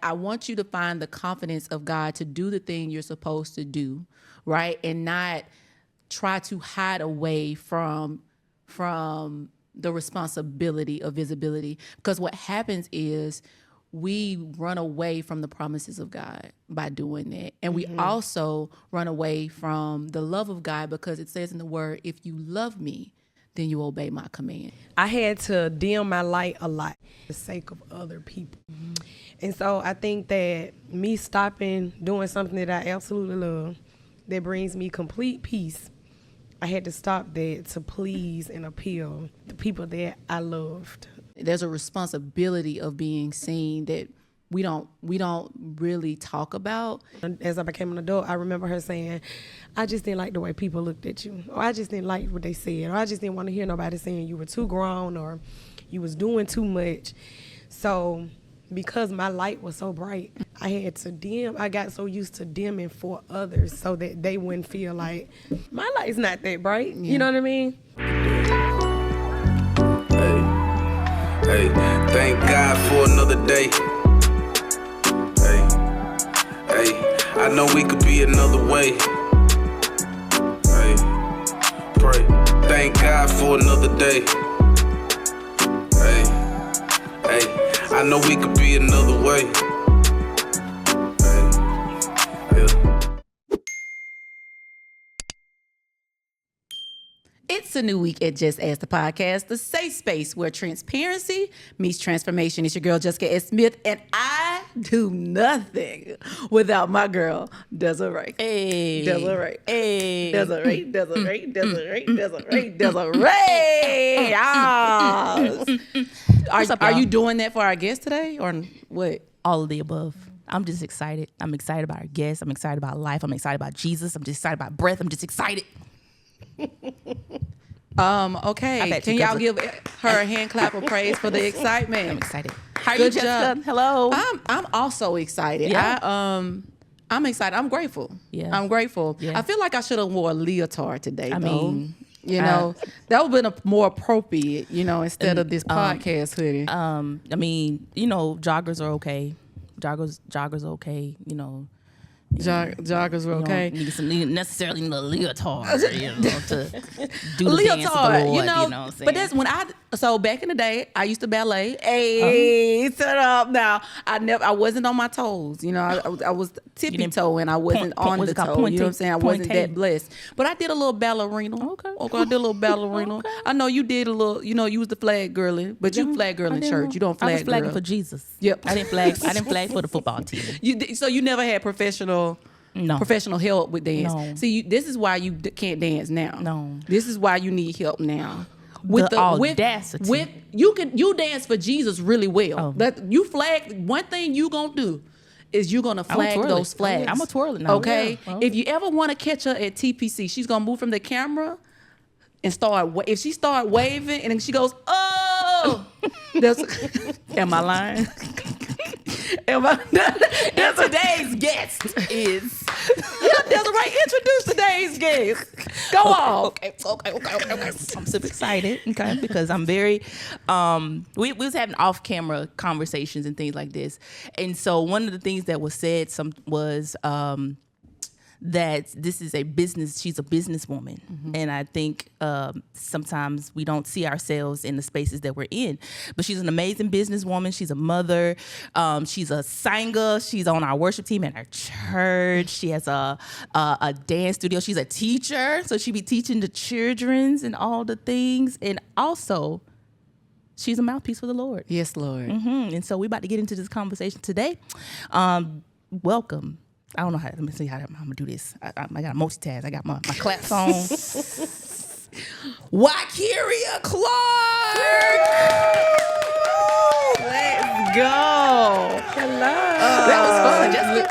I want you to find the confidence of God to do the thing you're supposed to do, right? And not try to hide away from the responsibility of visibility. Because what happens is we run away from the promises of God by doing that. And we also run away from the love of God, because it says in the word, if you love me, then you obey my command. I had to dim my light a lot for the sake of other people. And so I think that me stopping doing something that I absolutely love, that brings me complete peace, I had to stop that to please and appeal the people that I loved. There's a responsibility of being seen that we don't really talk about. As I became an adult, I remember her saying, I just didn't like the way people looked at you, or I just didn't like what they said, or I just didn't want to hear nobody saying you were too grown or you was doing too much. So because my light was so bright, I had to dim. I got so used to dimming for others so that they wouldn't feel like my light's not that bright. Yeah. You know what I mean? Hey, thank God for another day. Hey, I know we could be another way. Hey, pray. Thank God for another day. Hey, I know we could be another way. It's a new week at Jess Ask the Podcast, the safe space where transparency meets transformation. It's your girl, Jessica S. Smith, and I do nothing without my girl, Desiree. Hey. Desiree. Hey. Desiree. Yes. Are you doing that for our guest today, or what? All of the above. I'm just excited. I'm excited about our guests. I'm excited about life. I'm excited about Jesus. I'm just excited about breath. I'm just excited. Okay. Can y'all give her a hand clap of praise for the excitement? I'm excited. How are Good you, Jessica? job. Hello. I'm also excited. Yeah. I'm excited. I'm grateful. Yeah. I'm grateful. Yeah. I feel like I should have wore a leotard today. I though. mean, that would have been more appropriate, instead of this podcast hoodie. I mean, joggers are okay. Joggers are okay. Joggers were okay. Need necessarily need a leotard, to do the dance of the Lord. But that's when so back in the day, I used to ballet. Hey, set up now. I wasn't on my toes. I was tippy toeing. I wasn't on the toe. You know what I'm saying? I wasn't that blessed. But I did a little ballerina. Okay, I did a little ballerina. Okay. I know you did a little. You was the flag girling, but you flag girl in church. You don't flag. I was flagging girl for Jesus. Yep. I didn't flag for the football team. So you never had professional help with dance. No. See, this is why you can't dance now. No. This is why you need help now. With the audacity. You dance for Jesus really well. Oh. You flag. One thing you gonna do is you're gonna flag those flags. I'm a twirler now. Okay. Yeah. If you ever want to catch her at TPC, she's gonna move from the camera and if she start waving and then she goes, oh, am I lying? And today's guest is Desiree. Introduce today's guest. Go on. Okay. I'm super excited, because I'm very. We was having off-camera conversations and things like this, and so one of the things that was said was that this is a business. She's a businesswoman, and I think sometimes we don't see ourselves in the spaces that we're in. But she's an amazing businesswoman. She's a mother. She's a singer. She's on our worship team at our church. She has a dance studio. She's a teacher, so she be teaching the childrens and all the things. And also, she's a mouthpiece for the Lord. Yes, Lord. And so we're about to get into this conversation today. Welcome. I don't know let me see how I'm gonna do this. I got to multitask. I got my claps on. Wykeria Clark. Let's go. Hello. That was fun, Jessica.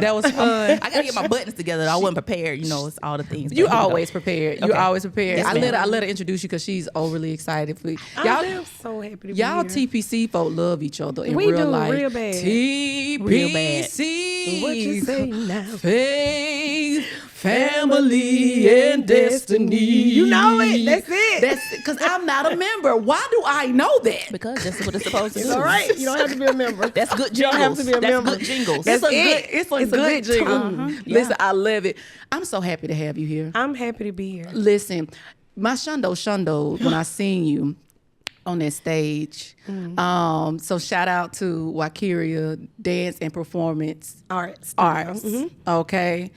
That was fun. I gotta get my buttons together. I wasn't prepared. It's all the things. You always prepared. You always prepared. Yes, I let her introduce you because she's overly excited for you. I'm so happy to be here. Y'all TPC folk love each other in We real do, life. real bad. TPC. Real bad. What you say now? Faith, family and destiny. You know it. That's it. That's because I'm not a member. Why do I know that? Because that's what it's supposed to do. It's all right. You don't have to be a member. That's good jingles. You don't have to be a member. That's good jingles. That's It's a good jingle. tune. Listen, I love it. I'm so happy to have you here. I'm happy to be here. Listen, my shundo when I seen you on that stage. So shout out to Wykeria Dance and Performance Arts. Okay.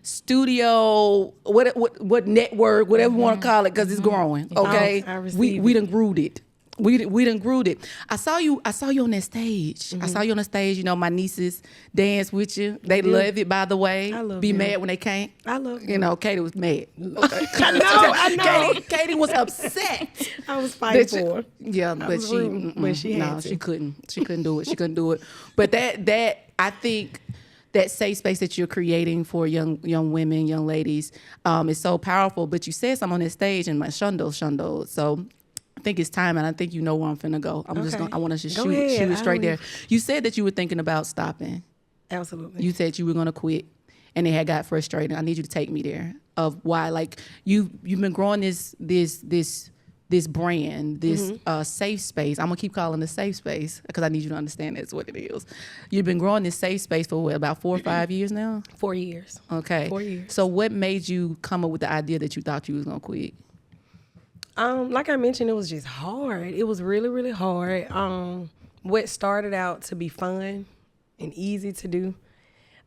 Studio, what network, whatever you want to call it, because it's growing. Okay. I receive we done grewed it. We done grewed it. I saw you on that stage. I saw you on the stage. You know, my nieces dance with you. They love it, by the way. I love Be them. mad when they can't. I love them. You know, Katie was mad. I know. Katie was upset. I was fighting for her. Yeah, but was she, rude, but she had no, to. she couldn't. She couldn't do it. She couldn't do it. But that I think that safe space that you're creating for young women, young ladies, is so powerful. But you said something on this stage and my shundo. So I think it's time, and I think you know where I'm finna go. I want to just Go shoot ahead. it straight there. You said that you were thinking about stopping. Absolutely. You said you were gonna quit, and it had got frustrating. I need you to take me there of why, like you've been growing this brand, this safe space. I'm gonna keep calling it safe space because I need you to understand that's what it is. You've been growing this safe space for what, about 4 or 5 years now? 4 years. Okay. 4 years. So what made you come up with the idea that you thought you was gonna quit? Like I mentioned, it was just hard. It was really, really hard. What started out to be fun and easy to do,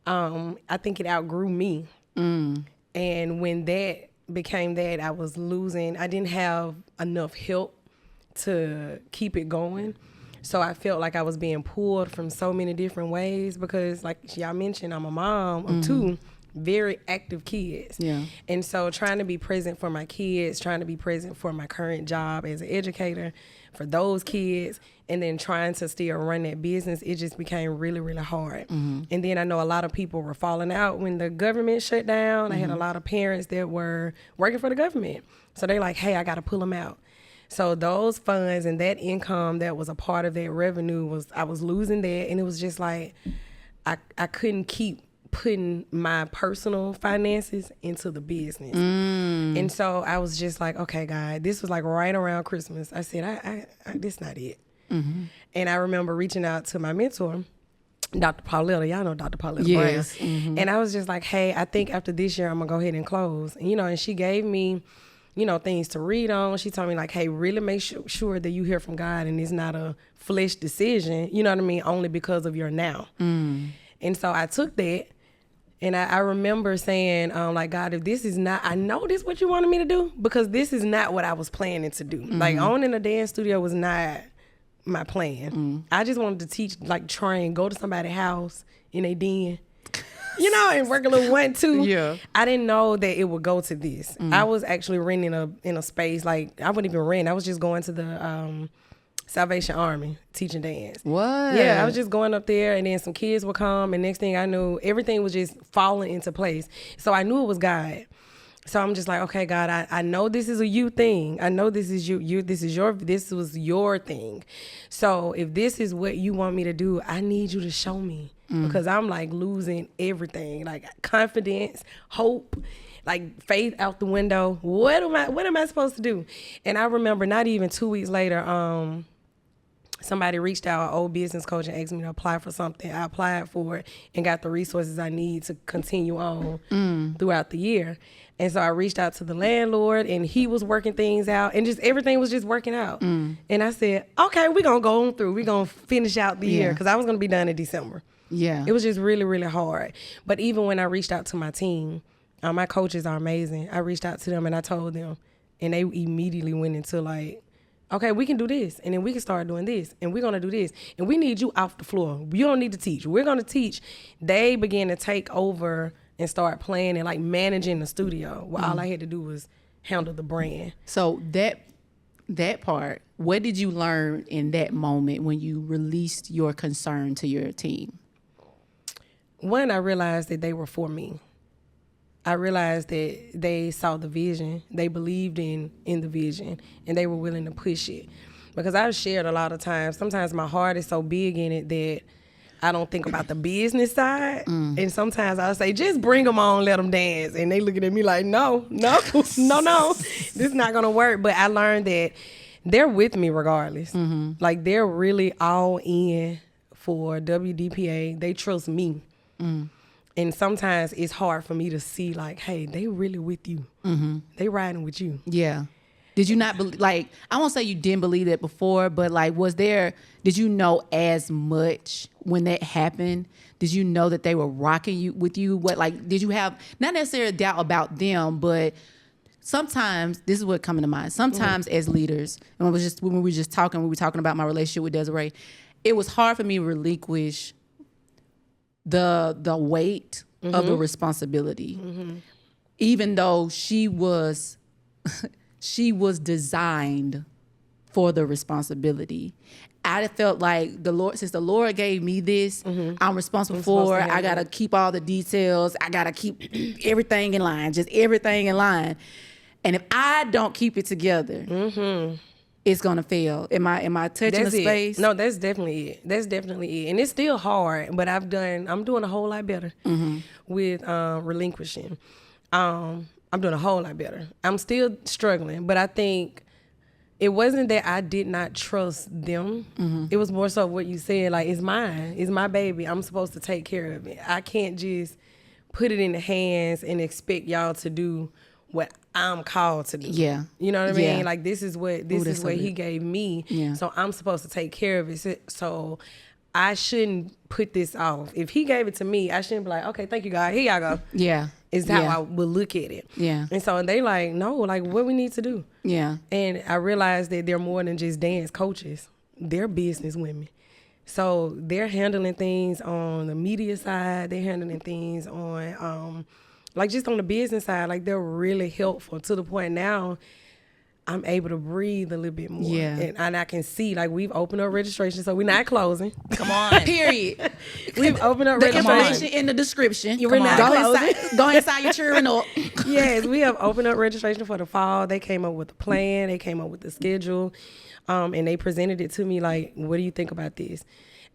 I think it outgrew me. And when that became that, I was losing. I didn't have enough help to keep it going. So I felt like I was being pulled from so many different ways because, like y'all mentioned, I'm a mom of 2 very active kids. Yeah. And so trying to be present for my kids, trying to be present for my current job as an educator for those kids, and then trying to still run that business, it just became really, really hard. And then I know a lot of people were falling out when the government shut down. I had a lot of parents that were working for the government. So they like, hey, I got to pull them out. So those funds and that income that was a part of that revenue I was losing that. And it was just like, I couldn't keep putting my personal finances into the business. And so I was just like, okay, God, this was like right around Christmas. I said, I this not it. And I remember reaching out to my mentor, Dr. Pauletta. Y'all know Dr. Pauletta Yes. Brown. And I was just like, hey, I think after this year, I'm gonna go ahead and close. And, and she gave me, things to read on. She told me like, hey, really make sure that you hear from God and it's not a flesh decision, you know what I mean? Only because of your now. And so I took that. And I remember saying, like, God, if this is not, I know this is what you wanted me to do, because this is not what I was planning to do. Like, owning a dance studio was not my plan. I just wanted to teach, like, train, go to somebody's house in a den, and work a little 1-2. Yeah. I didn't know that it would go to this. I was actually renting in a space, like, I wouldn't even rent. I was just going to the Salvation Army teaching dance. What? Yeah, I was just going up there, and then some kids would come, and next thing I knew, everything was just falling into place. So I knew it was God. So I'm just like, okay, God, I know this is a you thing. I know this is this was your thing. So if this is what you want me to do, I need you to show me, because I'm like losing everything, like confidence, hope, like faith out the window. What am I supposed to do? And I remember not even 2 weeks later, somebody reached out, an old business coach, and asked me to apply for something. I applied for it and got the resources I need to continue on throughout the year. And so I reached out to the landlord, and he was working things out, and just everything was just working out. And I said, okay, we're going to go on through. We're going to finish out the year, because I was going to be done in December. Yeah. It was just really, really hard. But even when I reached out to my team, my coaches are amazing. I reached out to them and I told them, and they immediately went into like, okay, we can do this, and then we can start doing this, and we're going to do this, and we need you off the floor. You don't need to teach. We're going to teach. They began to take over and start playing and like managing the studio. Well, all I had to do was handle the brand. So that part, what did you learn in that moment when you released your concern to your team? One, I realized that they were for me. I realized that they saw the vision, they believed in the vision, and they were willing to push it. Because I've shared a lot of times, sometimes my heart is so big in it that I don't think about the business side. And sometimes I'll say, just bring them on, let them dance. And they looking at me like, no, this is not going to work. But I learned that they're with me regardless. Like, they're really all in for WDPA. They trust me. And sometimes it's hard for me to see, like, hey, they really with you. They riding with you. Yeah. Did you not believe, like, I won't say you didn't believe that before, but like, did you know as much when that happened? Did you know that they were rocking you with you? What, like, did you have not necessarily a doubt about them, but sometimes, this is what coming to mind. Sometimes as leaders, and when we were talking about my relationship with Desiree, it was hard for me to relinquish the weight of the responsibility, even though she was designed for the resposibility. I felt like since the Lord gave me this, I'm responsible for it. I got to keep all the details. I got to keep everything in line, just everything in line. And if I don't keep it together, it's going to fail. Am I touching the space? No, that's definitely it. That's definitely it. And it's still hard, but I'm doing a whole lot better with relinquishing. I'm doing a whole lot better. I'm still struggling, but I think it wasn't that I did not trust them. It was more so what you said, like, it's mine. It's my baby. I'm supposed to take care of it. I can't just put it in the hands and expect y'all to do what I'm called to do. Yeah. You know what I Yeah. mean? Like, this is what he gave me. Yeah. So I'm supposed to take care of it. So I shouldn't put this off. If he gave it to me, I shouldn't be like, okay, thank you, God. Here y'all go. Yeah. Is how I would look at it. Yeah. And so they like, no, like, what we need to do. Yeah. And I realized that they're more than just dance coaches. They're business women. So they're handling things on the media side. They're handling things on, like, just on the business side. Like, they're really helpful to the point now I'm able to breathe a little bit more. Yeah. And I can see, like, we've opened up registration, so we're not closing. Come on. Period. We've opened up The registration. information in the description. We're not closing. Go inside your cheering up. Yes, we have opened up registration for the fall. They came up with a plan. They came up with the schedule. And they presented it to me like, what do you think about this?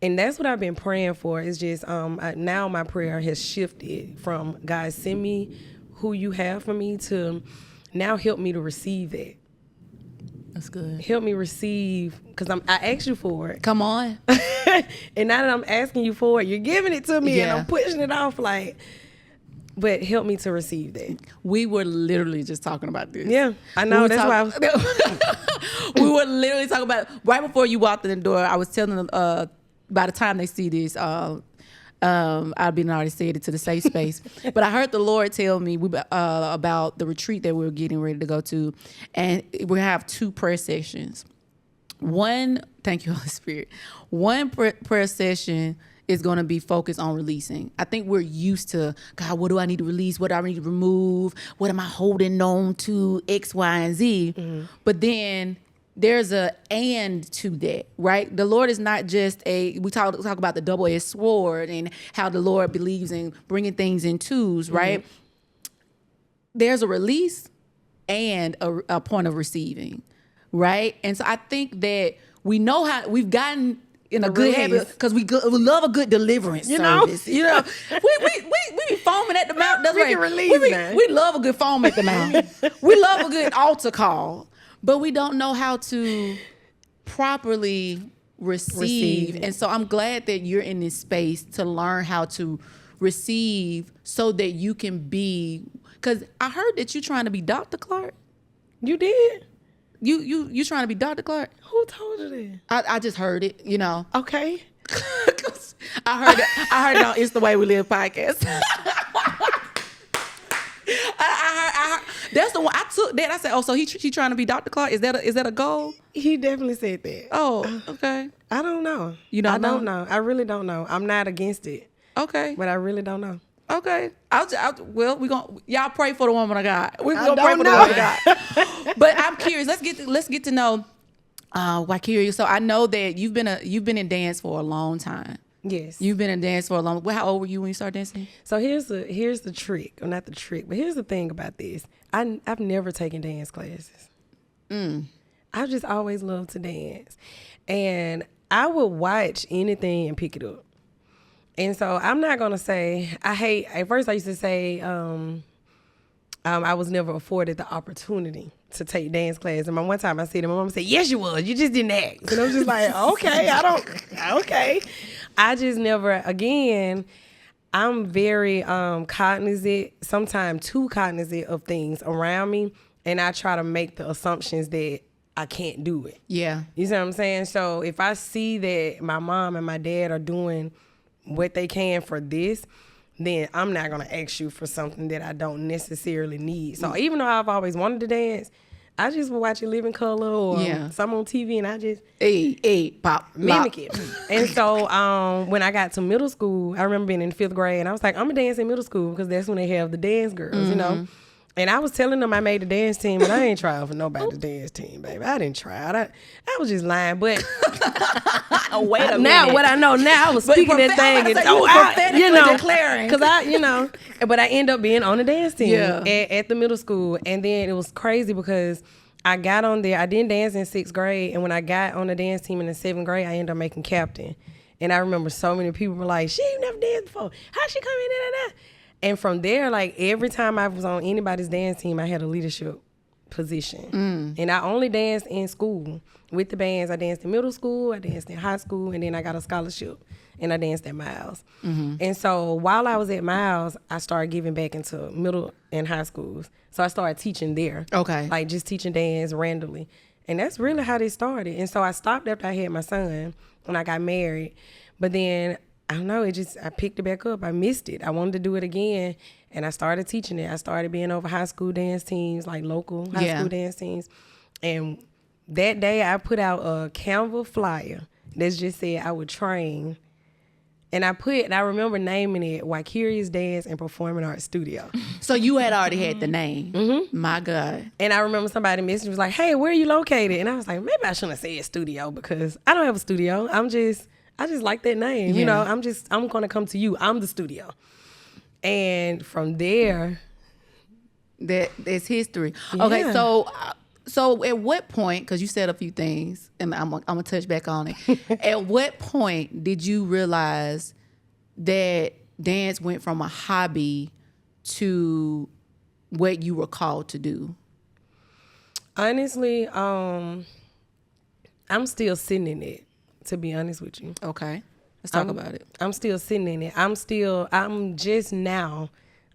And that's what I've been praying for. It's just now my prayer has shifted from, God, send me who you have for me, to now help me to receive that. That's good. Help me receive, because I asked you for it. Come on. And now that I'm asking you for it, you're giving it to me and Yeah. I'm pushing it off, like, but help me to receive that. We were literally just talking about this. Yeah, I know. That's why we were literally talking about, right before you walked in the door, I was telling them, by the time they see this, I've been already said it to the safe space. But I heard the Lord tell me about the retreat that we were getting ready to go to. And we have 2 prayer sessions. One, thank you, Holy Spirit. One prayer session is going to be focused on releasing. I think we're used to, God, what do I need to release? What do I need to remove? What am I holding on to? X, Y, and Z. But then there's and to that, right? The Lord is not just we talk about the double-edged sword and how the Lord believes in bringing things in twos, right? There's a release and a point of receiving, right? And so I think that we know how we've gotten in a good habit, because we love a good deliverance service. You know, we be foaming at the mouth. That's right. We love a good foam at the mouth. We love a good altar call. But we don't know how to properly receive. And so I'm glad that you're in this space to learn how to receive so that you can be, because I heard that you're trying to be Dr. Clark. You did? You trying to be Dr. Clark? Who told you that? I just heard it, you know. Okay. I heard it on It's the Way We Live podcast. I that's the one I took that. I said, oh, so he trying to be Dr. Clark? Is that a goal? He definitely said that. Oh, okay. I don't know. You don't know? I don't know. I really don't know. I'm not against it, Okay. but I really don't know. Okay. Well, y'all pray for the woman of God. We're I gonna pray don't for the know. woman of God. But I'm curious. Let's get to know Wykeria. So I know that you've been in dance for a long time. Yes. You've been in dance for a long. How old were you when you started dancing? So here's the trick, or not the trick, but here's the thing about this. I've never taken dance classes. I've just always loved to dance, and I would watch anything and pick it up. And so I'm not going to say, at first I used to say I was never afforded the opportunity to take dance class. And one time I said to my mom, said, yes, you was. You just didn't ask. And I was just like, okay, okay. I just never, again, I'm very cognizant, sometimes too cognizant of things around me. And I try to make the assumptions that I can't do it. Yeah. You see what I'm saying? So if I see that my mom and my dad are doing what they can for this, then I'm not going to ask you for something that I don't necessarily need. So even though I've always wanted to dance, I just would watch it Living Color or some on TV, and I just pop, mimic it. And so when I got to middle school, I remember being in 5th grade, and I was like, I'm going to dance in middle school because that's when they have the dance girls, you know. And I was telling them I made the dance team, and I ain't trying for nobody's dance team, baby. I didn't try. I was just lying. But wait a minute. Now, what I know now, I was speaking that thing and declaring. Because but I end up being on the dance team at the middle school. And then it was crazy because I got on there. I didn't dance in 6th grade. And when I got on the dance team in the 7th grade, I ended up making captain. And I remember so many people were like, she ain't never danced before. How she come in there? And from there, like every time I was on anybody's dance team, I had a leadership position. And I only danced in school with the bands. I danced in middle school, I danced in high school, and then I got a scholarship and I danced at Miles. And so while I was at Miles, I started giving back into middle and high schools. So I started teaching there. Okay. Like just teaching dance randomly. And that's really how they started. And so I stopped after I had my son when I got married. But then I don't know, I picked it back up. I missed it. I wanted to do it again. And I started teaching it. I started being over high school dance teams, like local high school dance teams. And that day I put out a Canva flyer that just said I would train. And I remember naming it Wykeria Dance and Performing Arts Studio. So you had already had the name. Mm-hmm. My God. And I remember somebody messaged was like, hey, where are you located? And I was like, maybe I shouldn't have said studio because I don't have a studio. I just like that name. Yeah. You know, I'm going to come to you. I'm the studio. And from there. That's history. Yeah. Okay, so at what point, because you said a few things, and I'm going to touch back on it. At what point did you realize that dance went from a hobby to what you were called to do? Honestly, I'm still sitting in it. To be honest with you. Okay. Let's talk about it. I'm still sitting in it. I'm just now,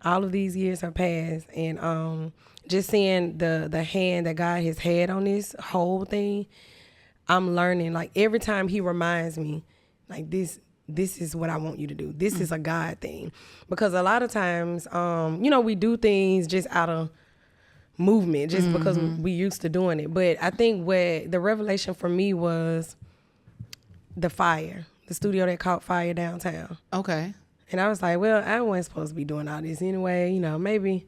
all of these years have passed, and just seeing the hand that God has had on this whole thing, I'm learning. Like every time he reminds me, like this is what I want you to do. This is a God thing. Because a lot of times, we do things just out of movement, just because we used to doing it. But I think what the revelation for me was the studio that caught fire downtown. Okay. And I was like, well, I wasn't supposed to be doing all this anyway. Maybe,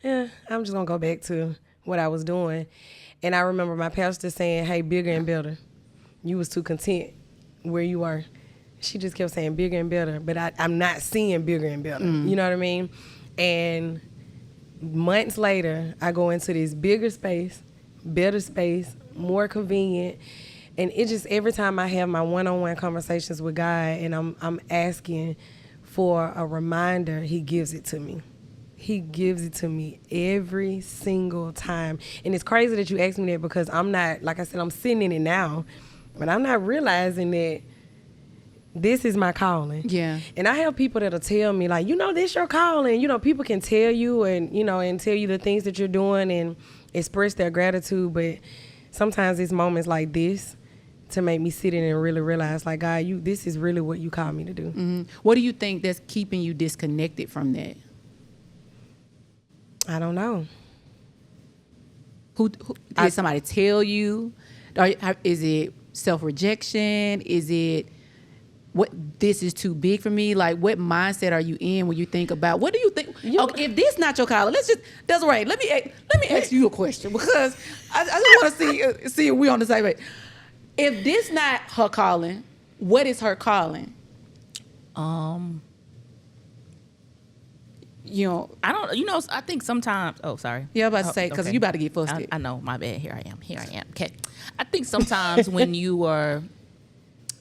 I'm just going to go back to what I was doing. And I remember my pastor saying, hey, bigger and better. You was too content where you are. She just kept saying bigger and better, but I'm not seeing bigger and better. You know what I mean? And months later, I go into this bigger space, better space, more convenient. And it just, every time I have my one-on-one conversations with God and I'm asking for a reminder, he gives it to me. He gives it to me every single time. And it's crazy that you asked me that because I'm not, like I said, I'm sitting in it now, but I'm not realizing that this is my calling. Yeah. And I have people that'll tell me like, this your calling. People can tell you and, and tell you the things that you're doing and express their gratitude. But sometimes it's moments like this to make me sit in and really realize, like, God, this is really what you called me to do. Mm-hmm. What do you think that's keeping you disconnected from that? I don't know. Who did somebody tell you? Is it self-rejection? Is it this is too big for me? Like, what mindset are you in when you think about, what do you think? Okay, if this not your calling, Desiree, let me ask you a question because I just want to see if we on the same page. If this not her calling, what is her calling? I don't. I think sometimes. Oh, sorry. Yeah, I'm about to say because you about to get frustrated. I know. My bad. Here I am. Okay. I think sometimes when you are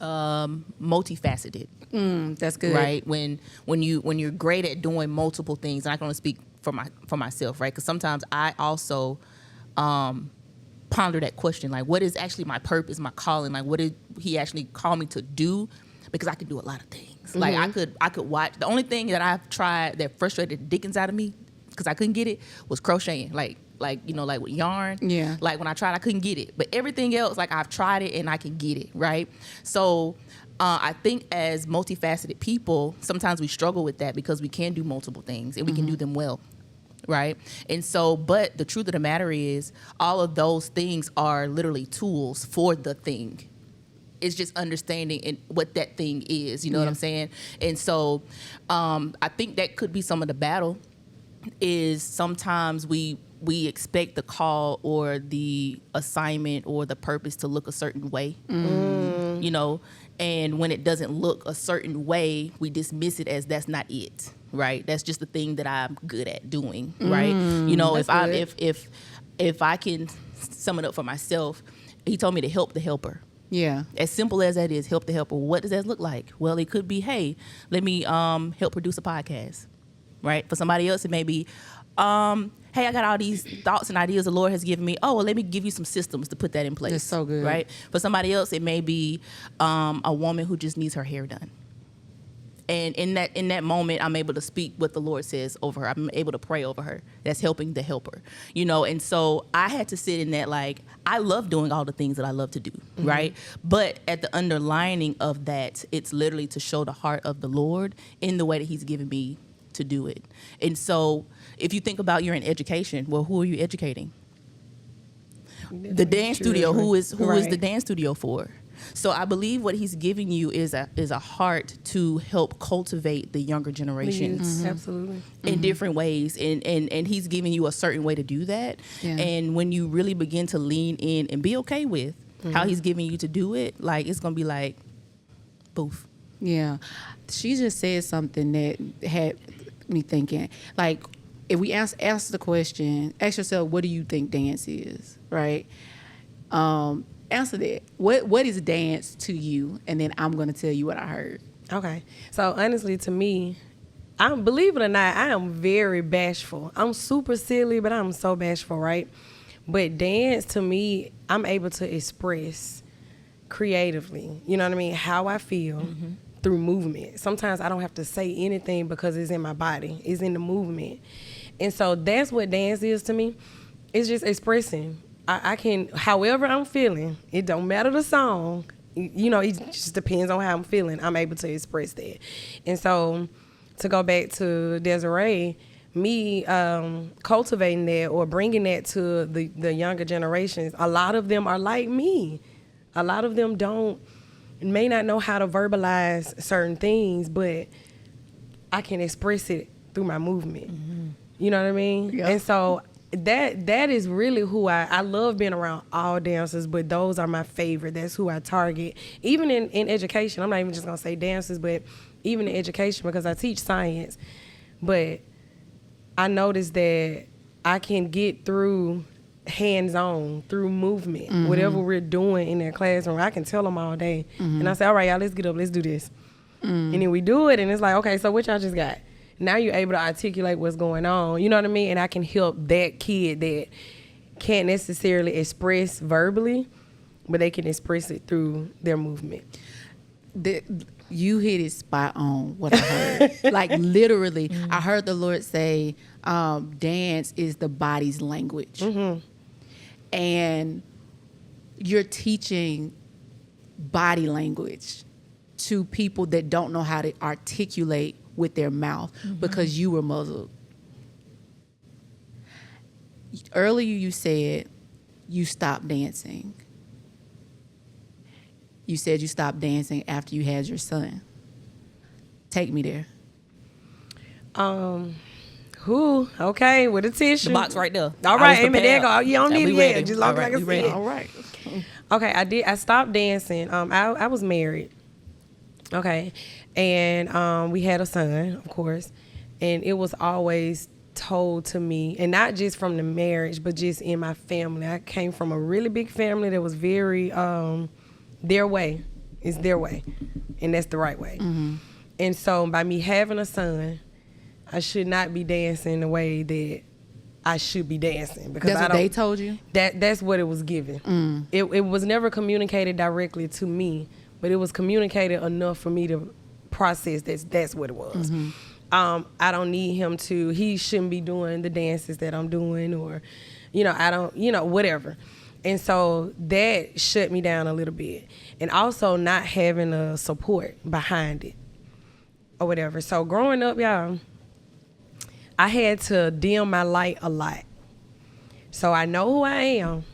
multifaceted. That's good. Right? When you're great at doing multiple things, and I can only speak for myself, right? Because sometimes I also ponder that question, like, what is actually my purpose, my calling? Like, what did he actually call me to do? Because I can do a lot of things. Like I could watch. The only thing that I've tried that frustrated the dickens out of me, because I couldn't get it, was crocheting. Like with yarn. Yeah. Like when I tried, I couldn't get it. But everything else, like I've tried it and I can get it, right? So I think as multifaceted people, sometimes we struggle with that because we can do multiple things and we can do them well, right? And so, but the truth of the matter is, all of those things are literally tools for the thing. It's just understanding what that thing is, you know what I'm saying? And so I think that could be some of the battle, is sometimes we expect the call or the assignment or the purpose to look a certain way, you know, and when it doesn't look a certain way, we dismiss it as that's not it, right? That's just the thing that I'm good at doing, right? You know, if I can sum it up for myself, he told me to help the helper. Yeah. As simple as that is, help the helper. What does that look like? Well, it could be, hey, let me help produce a podcast, right? For somebody else, it may be, hey, I got all these thoughts and ideas the Lord has given me. Oh, well, let me give you some systems to put that in place. That's so good. Right? For somebody else, it may be a woman who just needs her hair done. And in that moment, I'm able to speak what the Lord says over her. I'm able to pray over her. That's helping the helper, you know. And so I had to sit in that, like, I love doing all the things that I love to do, right? But at the underlining of that, it's literally to show the heart of the Lord in the way that He's given me to do it. And so if you think about you're in education, well, who are you educating? The dance studio. Who is the dance studio for? So I believe what He's giving you is a heart to help cultivate the younger generations. Absolutely. In different ways. And He's giving you a certain way to do that. Yeah. And when you really begin to lean in and be okay with how He's giving you to do it, like, it's going to be like, boof. Yeah. She just said something that had me thinking. Like, if we ask the question, ask yourself, what do you think dance is, right? Answer that. What is dance to you? And then I'm going to tell you what I heard. Okay. So honestly, to me, believe it or not, I am very bashful. I'm super silly, but I'm so bashful, right? But dance, to me, I'm able to express creatively, you know what I mean, how I feel through movement. Sometimes I don't have to say anything because it's in my body. It's in the movement. And so that's what dance is to me. It's just expressing. I can, however I'm feeling, it don't matter the song, you know, it just depends on how I'm feeling. I'm able to express that. And so to go back to Desiree, me cultivating that or bringing that to the younger generations, a lot of them are like me. A lot of them may not know how to verbalize certain things, but I can express it through my movement. You know what I mean? Yep. And so that is really who I love being around all dancers, but those are my favorite. That's who I target. Even in education, I'm not even just gonna say dancers, but even in education, because I teach science. But I noticed that I can get through hands-on, through movement, whatever we're doing in their classroom. I can tell them all day. And I say, all right, y'all, let's get up, let's do this. And then we do it, and it's like, okay, so what y'all just got? Now you're able to articulate what's going on. You know what I mean? And I can help that kid that can't necessarily express verbally, but they can express it through their movement. You hit it spot on, what I heard. Like, literally, I heard the Lord say, dance is the body's language. And you're teaching body language to people that don't know how to articulate with their mouth because you were muzzled. Earlier you said you stopped dancing. You said you stopped dancing after you had your son. Take me there. Okay, with a tissue. The box right there. All right, amen. There you go. You don't need it yet. Ready. Just long as All right, I can see it. All right. Okay, I stopped dancing. I was married. Okay, and we had a son, of course, and it was always told to me, and not just from the marriage, but just in my family. I came from a really big family that was very their way. It's their way, and that's the right way. Mm-hmm. And so by me having a son, I should not be dancing the way that I should be dancing, because That's what they told you? That's what it was given. It was never communicated directly to me, but it was communicated enough for me to process that's what it was. I don't need him to, he shouldn't be doing the dances that I'm doing, or, I don't, whatever. And so that shut me down a little bit. And also not having a support behind it or whatever. So growing up, y'all, I had to dim my light a lot. So I know who I am,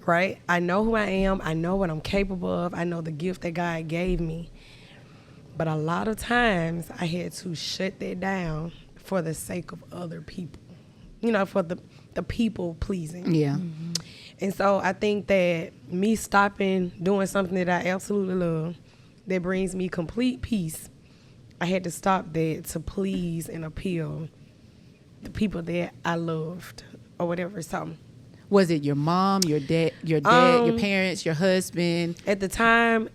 right? I know who I am. I know what I'm capable of. I know the gift that God gave me. But a lot of times I had to shut that down for the sake of other people, for the people pleasing. Yeah. And so I think that me stopping doing something that I absolutely love, that brings me complete peace, I had to stop that to please and appeal the people that I loved or whatever. So Was it your mom, your dad, your parents, your husband? At the time,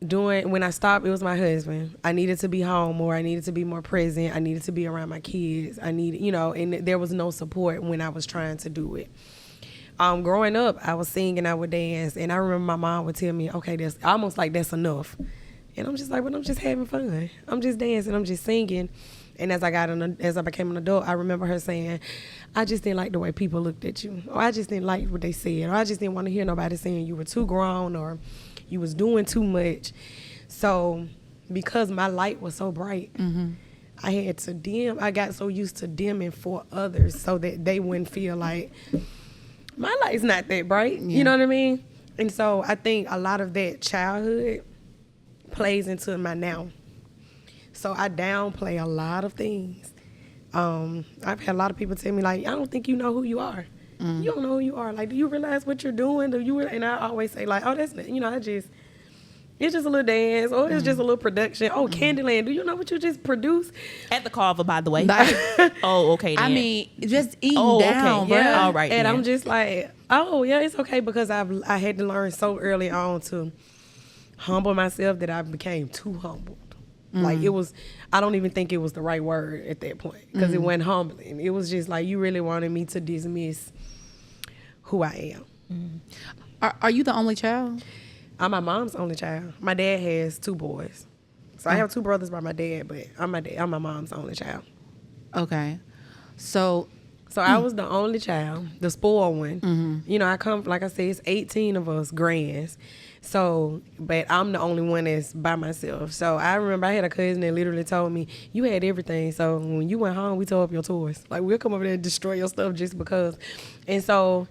when I stopped, it was my husband. I needed to be home more. I needed to be more present. I needed to be around my kids. I needed, and there was no support when I was trying to do it. Growing up, I was singing, I would dance, and I remember my mom would tell me, okay, that's almost like that's enough. And I'm just like, but I'm just having fun. I'm just dancing. I'm just singing. And as I became an adult, I remember her saying, I just didn't like the way people looked at you, or I just didn't like what they said, or I just didn't want to hear nobody saying you were too grown, or you was doing too much. So because my light was so bright, I had to dim. I got so used to dimming for others so that they wouldn't feel like my light's not that bright. Yeah. You know what I mean? And so I think a lot of that childhood plays into my now. So I downplay a lot of things. I've had a lot of people tell me, like, I don't think you know who you are. You don't know who you are. Like, do you realize what you're doing? And I always say, like, oh, that's, it's just a little dance, or it's just a little production. Oh, Candyland, do you know what you just produced? At the Carver, by the way. Oh, okay. Then. I mean, just eating down, okay. Yeah. All right. And then. I'm just like, oh, yeah, it's okay, because I had to learn so early on to humble myself that I became too humbled. Like, it was, I don't even think it was the right word at that point, because it wasn't humbling. It was just like, you really wanted me to dismiss who I am. Are you the only child? I'm my mom's only child. My dad has 2 boys. So I have 2 brothers by my dad, but I'm my mom's only child. Okay. So I was the only child, the spoiled one. I come, like I said, it's 18 of us grands. So, but I'm the only one that's by myself. So I remember I had a cousin that literally told me, you had everything. So when you went home, we tore up your toys. Like, we'll come over there and destroy your stuff just because. And so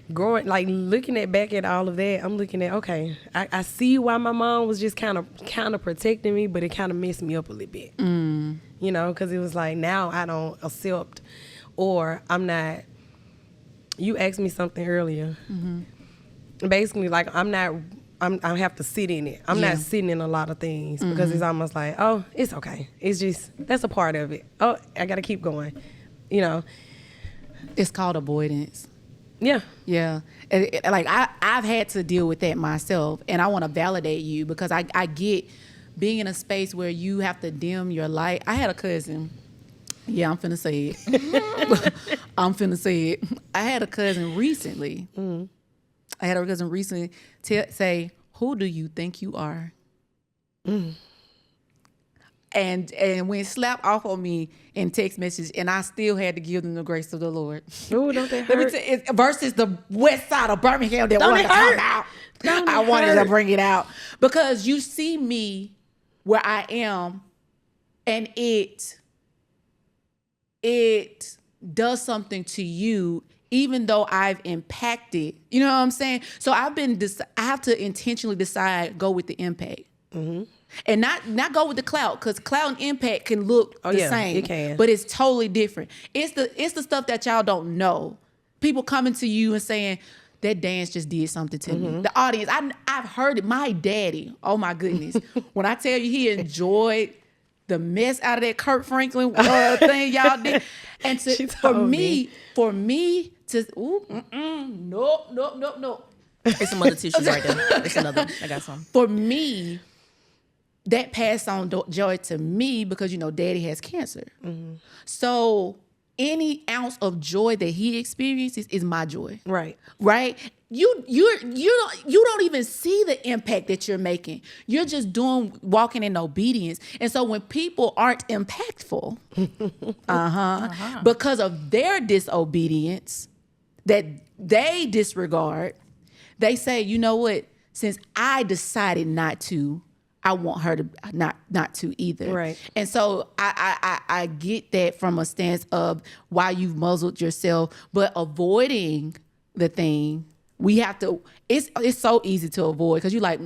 looking back at all of that, I'm looking at, okay, I see why my mom was just kind of protecting me, but it kind of messed me up a little bit. Because it was like, now I don't accept, or I'm not. You asked me something earlier. Basically, like, I have to sit in it. I'm not sitting in a lot of things because it's almost like, oh, it's okay. It's just, that's a part of it. Oh, I got to keep going. It's called avoidance. Yeah. Yeah. Like, I've had to deal with that myself, and I want to validate you, because I get being in a space where you have to dim your light. I had a cousin. Yeah, I'm finna say it. I had a cousin recently. Say, who do you think you are? And when it slapped off on me in text message, and I still had to give them the grace of the Lord. Oh, don't that hurt? Versus the west side of Birmingham that wanted to come out. I wanted to bring it out. Because you see me where I am, and it does something to you, even though I've impacted. You know what I'm saying? So I have to intentionally decide, go with the impact. And not go with the clout, because clout and impact can look the same. It can. But it's totally different. It's the stuff that y'all don't know. People coming to you and saying, that dance just did something to me. The audience, I've heard it. My daddy, oh my goodness. When I tell you he enjoyed the mess out of that Kirk Franklin thing y'all did. And for me to, no. It's some other tissues right there. It's another. I got some. For me that passed on joy to me because, daddy has cancer. So any ounce of joy that he experiences is my joy. Right. Right? You don't even see the impact that you're making. You're just walking in obedience. And so when people aren't impactful, because of their disobedience that they disregard, they say, you know what? Since I decided not to, I want her to not to either. Right. And so I get that from a stance of why you've muzzled yourself, but avoiding the thing, we have to, it's so easy to avoid because you like,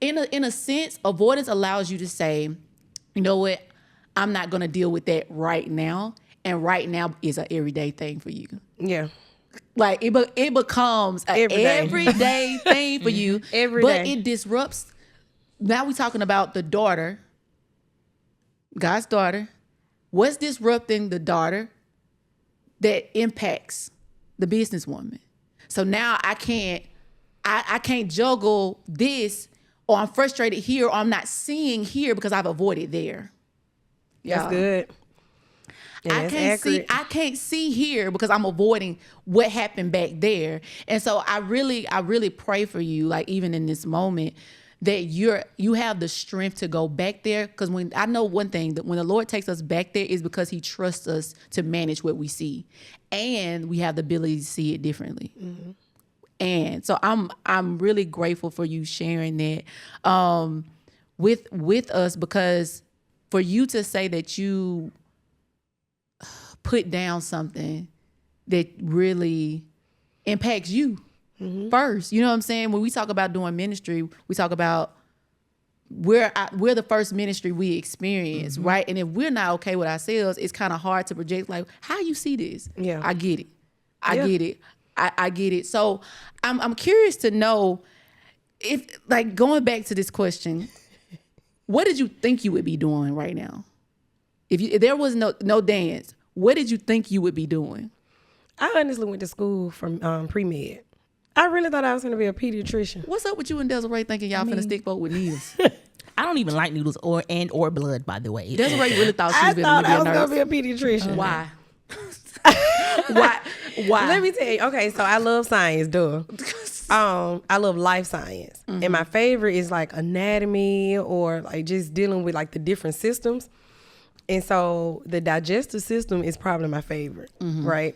in a sense, avoidance allows you to say, you know what, I'm not going to deal with that right now. And right now is an everyday thing for you. Yeah. Like it becomes an everyday thing for you. Every but day. it disrupts. Now we're talking about the daughter, God's daughter. What's disrupting the daughter that impacts the businesswoman? So now I can't juggle this, or I'm frustrated here, or I'm not seeing here because I've avoided there. That's good. Yeah, I can't see here because I'm avoiding what happened back there. And so I really pray for you, like even in this moment, that you have the strength to go back there. Because when I know one thing, that when the Lord takes us back there is because he trusts us to manage what we see. And we have the ability to see it differently. Mm-hmm. And so I'm really grateful for you sharing that with us, because for you to say that you put down something that really impacts you first. You know what I'm saying? When we talk about doing ministry, we talk about we're the first ministry we experience, right? And if we're not okay with ourselves, it's kind of hard to project like, how you see this? Yeah. I get it. I get it. So I'm curious to know if, like, going back to this question, what did you think you would be doing right now? If there was no dance, what did you think you would be doing? I honestly went to school from pre-med. I really thought I was going to be a pediatrician. What's up with you and Desiree thinking y'all finna stick both with needles? I don't even like needles or blood, by the way. Desiree really thought she was I going thought I was to going to be a pediatrician. Why? Why? Let me tell you. Okay, so I love science, duh. I love life science. And my favorite is like anatomy, or like just dealing with like the different systems. And so the digestive system is probably my favorite, right?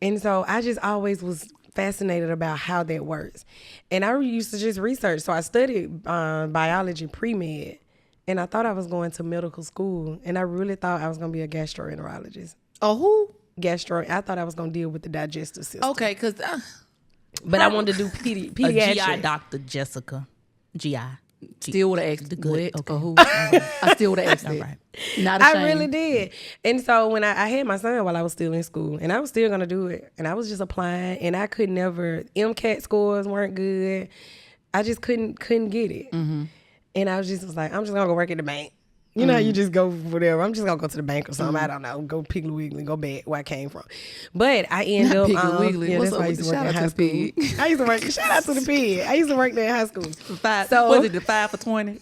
And so I just always was fascinated about how that works. And I used to just research. So I studied biology pre-med, and I thought I was going to medical school, and I really thought I was going to be a gastroenterologist. Oh, who? I thought I was going to deal with the digestive system. Okay, because... but I wanted to do pediatrics. A GI doctor, Jessica. GI. Still would have asked the good. Okay. Or who? I still would have asked it. Right. Not ashamed. I really did. And so when I had my son while I was still in school, and I was still going to do it, and I was just applying, and I could never, MCAT scores weren't good. I just couldn't get it. And I was like, I'm just going to go work at the bank. You know how you just go whatever. I'm just going to go to the bank or something. I don't know. Go Piggly Wiggly, go back where I came from. But I ended up... Piggly Wiggly. Yeah, What's that's up why I with used to the work in shout high out to the school. I used to work... Shout out to the pig. I used to work there in high school. Was it the 5 for 20?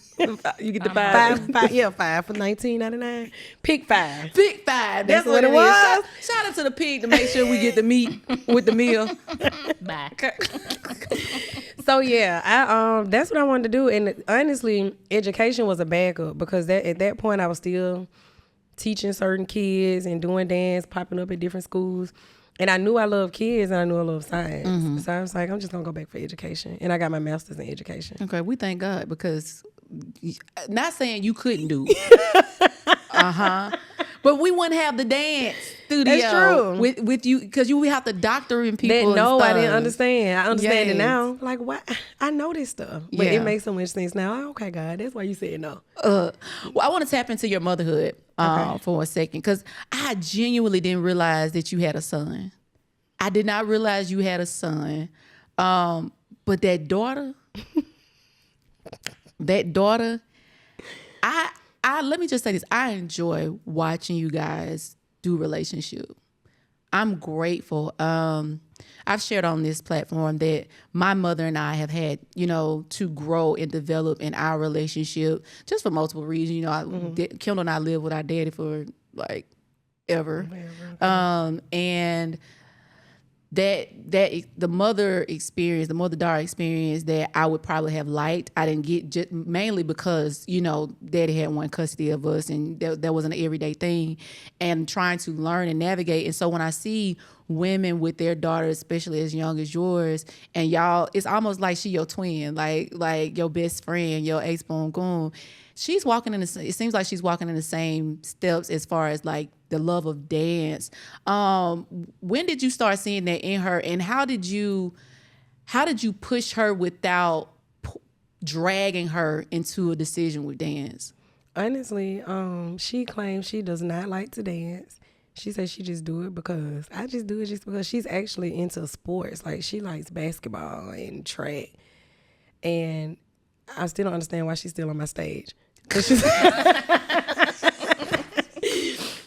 You get the 5. 5 for $19.99. Pick 5. Pick 5. That's what it is. was. Shout out to the pig to make sure we get the meat with the meal. Bye. So yeah, that's what I wanted to do. And honestly, education was a backup, because at that point I was still teaching certain kids and doing dance, popping up at different schools. And I knew I loved kids, and I knew I loved science. So I was like, I'm just gonna go back for education. And I got my master's in education. Okay, we thank God, because not saying you couldn't do. But we wouldn't have the dance studio. That's true. With you, because you would have to doctor in people. I didn't understand. I understand it Yes. now. Like, what? I know this stuff, but Yeah. it makes so much sense now. Okay, God, that's why you said no. Well, I want to tap into your motherhood for a second, because I genuinely didn't realize that you had a son. I did not realize you had a son. But that daughter, I let me just say this. I enjoy watching you guys do relationship. I'm grateful. I've shared on this platform that my mother and I have had, to grow and develop in our relationship just for multiple reasons. Kendall and I lived with our daddy for like ever. And that the mother daughter experience that I would probably have liked, I didn't get, just mainly because daddy had one custody of us, and that wasn't an everyday thing, and trying to learn and navigate. And so when I see women with their daughters, especially as young as yours, and y'all, it's almost like she your twin, like your best friend, your ex boom goon. She's walking it seems like she's walking in the same steps as far as like the love of dance. When did you start seeing that in her, and how did you push her without dragging her into a decision with dance? Honestly, she claims she does not like to dance. She says she just do it because I just do it just because she's actually into sports. Like, she likes basketball and track, and I still don't understand why she's still on my stage.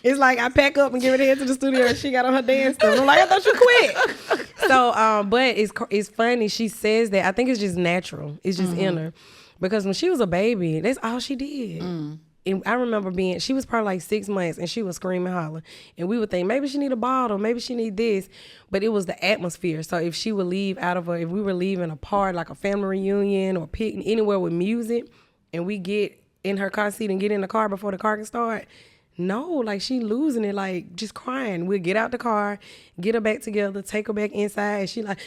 It's like I pack up and give it head to the studio and she got on her dance stuff. I'm like, I thought you quit. So, but it's funny. She says that. I think it's just natural. It's just in her. Because when she was a baby, that's all she did. And I remember she was probably like 6 months, and she was screaming, hollering. And we would think, maybe she need a bottle, maybe she need this. But it was the atmosphere. So if she would leave if we were leaving a part, like a family reunion or picnic, anywhere with music, and we get in her car seat and get in the car before the car can start, no, like she losing it, like just crying. We'll get out the car, get her back together, take her back inside, and she like...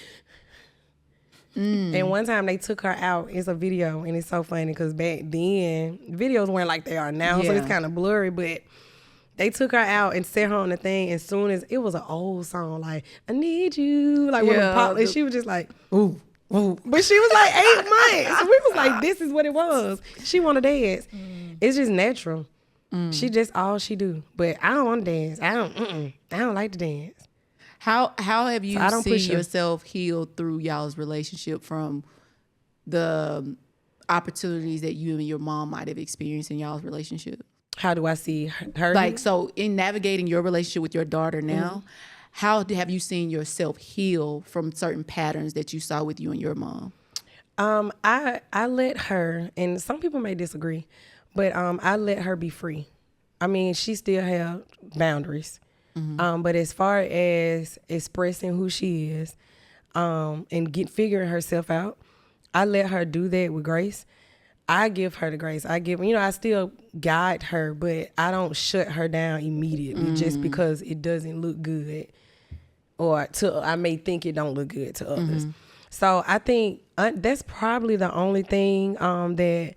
And one time they took her out. It's a video, and it's so funny because back then videos weren't like they are now, so it's kind of blurry. But they took her out and set her on the thing. As soon as it was an old song, like I Need You, like when it popped, and she was just like, ooh, ooh. But she was like 8 months, and we was like, this is what it was. She want to dance. It's just natural. She just all she do. But I don't want to dance. I don't like to dance. How have you seen yourself heal through y'all's relationship from the opportunities that you and your mom might have experienced in y'all's relationship? How do I see her? Like, so in navigating your relationship with your daughter now, how have you seen yourself heal from certain patterns that you saw with you and your mom? I let her, and some people may disagree, but I let her be free. I mean, she still have boundaries. But as far as expressing who she is, and figuring herself out, I let her do that with grace. I give her the grace. I still guide her, but I don't shut her down immediately just because it doesn't look good, or I may think it don't look good to others. So I think that's probably the only thing that